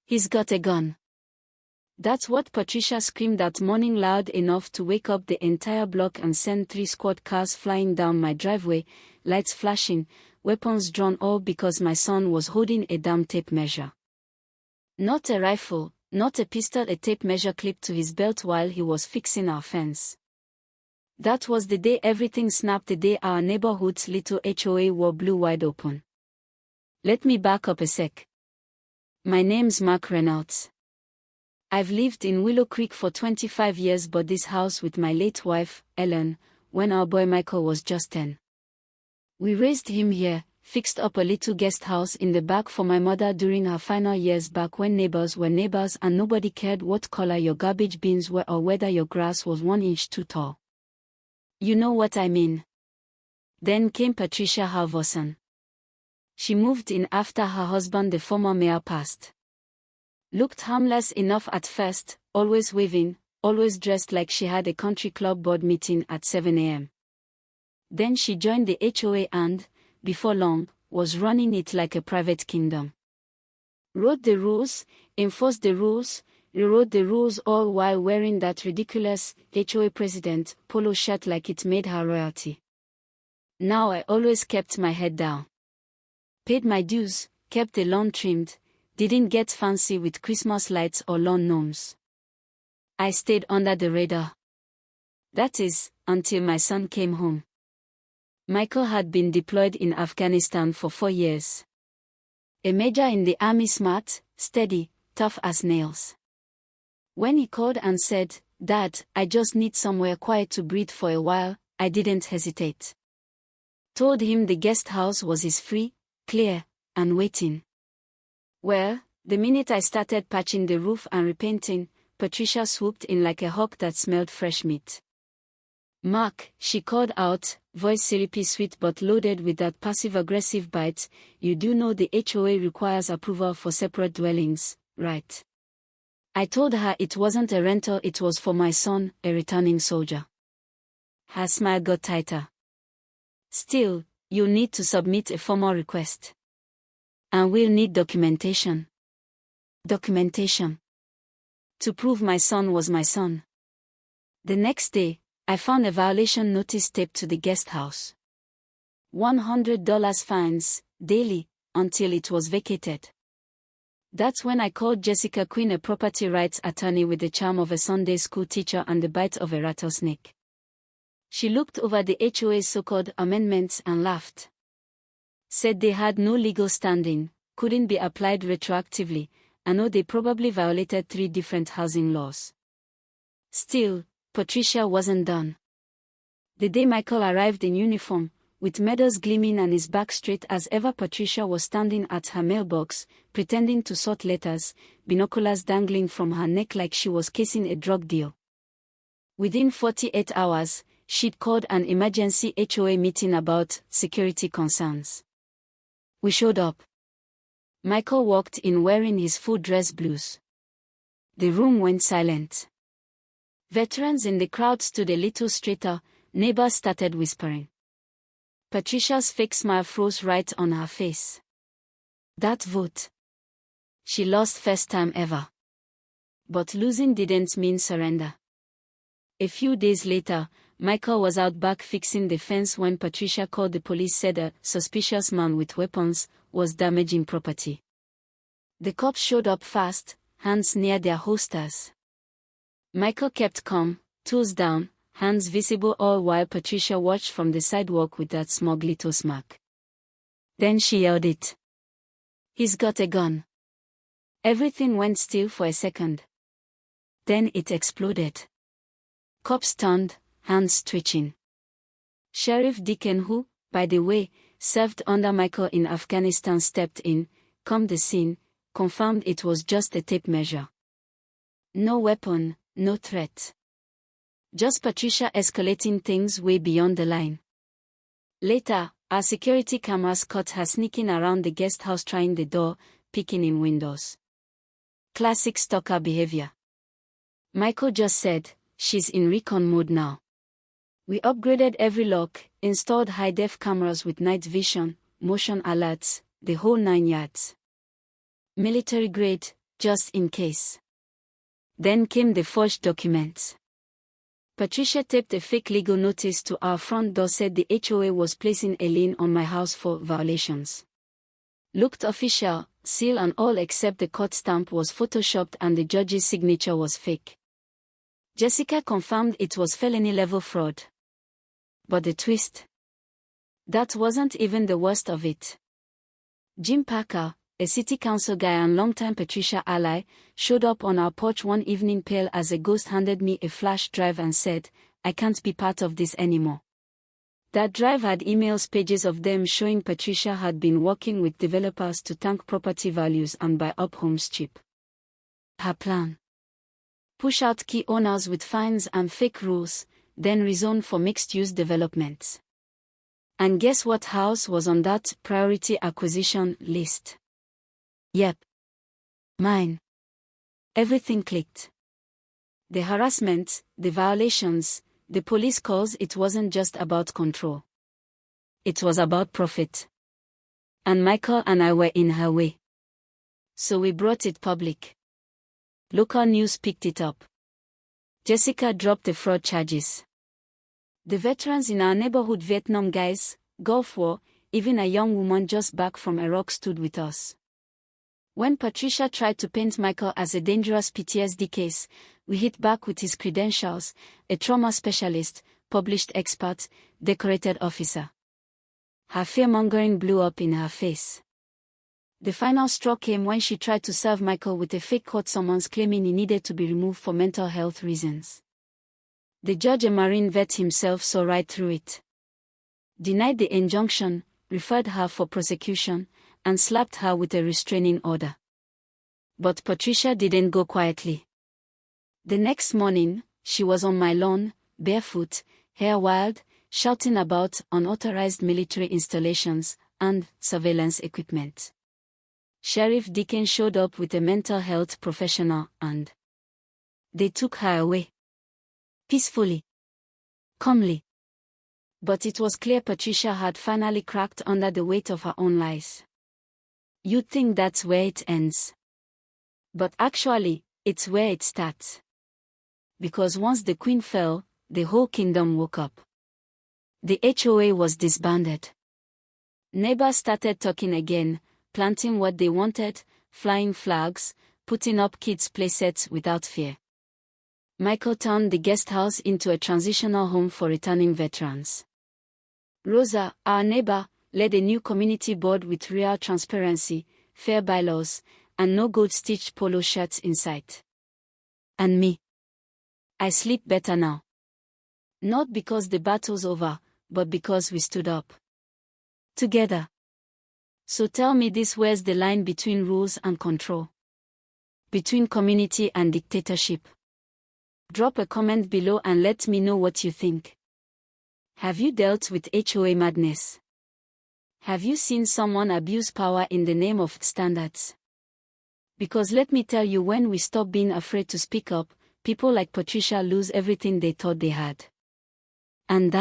He's got a gun. That's what Patricia screamed that morning, loud enough to wake up the entire block and send 3 squad cars flying down my driveway, lights flashing, weapons drawn, all because my son was holding a damn tape measure. Not a rifle, not a pistol, a tape measure clipped to his belt while he was fixing our fence. That was the day everything snapped, the day our neighborhood's little HOA war blew wide open. Let me back up a sec. My name's Mark Reynolds. I've lived in Willow Creek for 25 years, bought this house with my late wife, Ellen, when our boy Michael was just 10. We raised him here, fixed up a little guest house in the back for my mother during her final years back when neighbors were neighbors and nobody cared what color your garbage bins were or whether your grass was 1 inch too tall. You know what I mean. Then came Patricia Halvorson. She moved in after her husband, the former mayor, passed. Looked harmless enough at first, always waving, always dressed like she had a country club board meeting at 7 a.m. Then she joined the HOA and, before long, was running it like a private kingdom. Wrote the rules, enforced the rules, rewrote the rules, all while wearing that ridiculous HOA president polo shirt like it made her royalty. Now I always kept my head down. Paid my dues, kept the lawn trimmed, didn't get fancy with Christmas lights or lawn gnomes. I stayed under the radar. That is, until my son came home. Michael had been deployed in Afghanistan for 4 years. A major in the army, smart, steady, tough as nails. When he called and said, "Dad, I just need somewhere quiet to breathe for a while," I didn't hesitate. Told him the guest house was his, free, clear, and waiting. Well, the minute I started patching the roof and repainting, Patricia swooped in like a hawk that smelled fresh meat. "Mark," she called out, voice syrupy sweet but loaded with that passive-aggressive bite, "you do know the HOA requires approval for separate dwellings, right?" I told her it wasn't a rental, it was for my son, a returning soldier. Her smile got tighter. "Still, you'll need to submit a formal request. And we'll need documentation." Documentation. To prove my son was my son. The next day, I found a violation notice taped to the guest house. $100 fines, daily, until it was vacated. That's when I called Jessica Quinn, a property rights attorney with the charm of a Sunday school teacher and the bite of a rattlesnake. She looked over the HOA's so-called amendments and laughed. Said they had no legal standing, couldn't be applied retroactively, and know they probably violated 3 different housing laws. Still, Patricia wasn't done. The day Michael arrived in uniform, with medals gleaming and his back straight as ever, Patricia was standing at her mailbox, pretending to sort letters, binoculars dangling from her neck like she was casing a drug deal. Within 48 hours, she'd called an emergency HOA meeting about security concerns. We showed up. Michael walked in wearing his full dress blues. The room went silent. Veterans in the crowd stood a little straighter, neighbors started whispering. Patricia's fake smile froze right on her face. That vote. She lost first time ever. But losing didn't mean surrender. A few days later, Michael was out back fixing the fence when Patricia called the police, said a suspicious man with weapons was damaging property. The cops showed up fast, hands near their holsters. Michael kept calm, tools down, hands visible, all while Patricia watched from the sidewalk with that smug little smirk. Then she yelled it. "He's got a gun." Everything went still for a second. Then it exploded. Cops turned, hands twitching. Sheriff Deacon, who, by the way, served under Michael in Afghanistan, stepped in, combed the scene, confirmed it was just a tape measure. No weapon, no threat. Just Patricia escalating things way beyond the line. Later, our security cameras caught her sneaking around the guest house, trying the door, peeking in windows. Classic stalker behavior. Michael just said, "She's in recon mode now." We upgraded every lock, installed high-def cameras with night vision, motion alerts, the whole 9 yards. Military grade, just in case. Then came the forged documents. Patricia taped a fake legal notice to our front door, said the HOA was placing a lien on my house for violations. Looked official, seal and all except the court stamp was photoshopped and the judge's signature was fake. Jessica confirmed it was felony-level fraud. But the twist? That wasn't even the worst of it. Jim Parker, a city council guy and longtime Patricia ally, showed up on our porch one evening pale as a ghost, handed me a flash drive and said, "I can't be part of this anymore." That drive had emails, pages of them showing Patricia had been working with developers to tank property values and buy up homes cheap. Her plan: push out key owners with fines and fake rules, then rezone for mixed-use developments. And guess what house was on that priority acquisition list? Yep. Mine. Everything clicked. The harassment, the violations, the police calls, it wasn't just about control. It was about profit. And Michael and I were in her way. So we brought it public. Local news picked it up. Jessica dropped the fraud charges. The veterans in our neighborhood, Vietnam guys, Gulf War, even a young woman just back from Iraq stood with us. When Patricia tried to paint Michael as a dangerous PTSD case, we hit back with his credentials: a trauma specialist, published expert, decorated officer. Her fear-mongering blew up in her face. The final straw came when she tried to serve Michael with a fake court summons claiming he needed to be removed for mental health reasons. The judge, a Marine vet himself, saw right through it. Denied the injunction, referred her for prosecution, and slapped her with a restraining order. But Patricia didn't go quietly. The next morning, she was on my lawn, barefoot, hair wild, shouting about unauthorized military installations and surveillance equipment. Sheriff Deacon showed up with a mental health professional and they took her away. Peacefully. Calmly. But it was clear Patricia had finally cracked under the weight of her own lies. You'd think that's where it ends. But actually, it's where it starts. Because once the queen fell, the whole kingdom woke up. The HOA was disbanded. Neighbors started talking again, planting what they wanted, flying flags, putting up kids' playsets without fear. Michael turned the guest house into a transitional home for returning veterans. Rosa, our neighbor, led a new community board with real transparency, fair bylaws, and no gold-stitched polo shirts in sight. And me. I sleep better now. Not because the battle's over, but because we stood up. Together. So tell me this: where's the line between rules and control? Between community and dictatorship? Drop a comment below and let me know what you think. Have you dealt with HOA madness? Have you seen someone abuse power in the name of standards? Because let me tell you, when we stop being afraid to speak up, people like Patricia lose everything they thought they had. And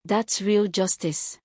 that's real justice.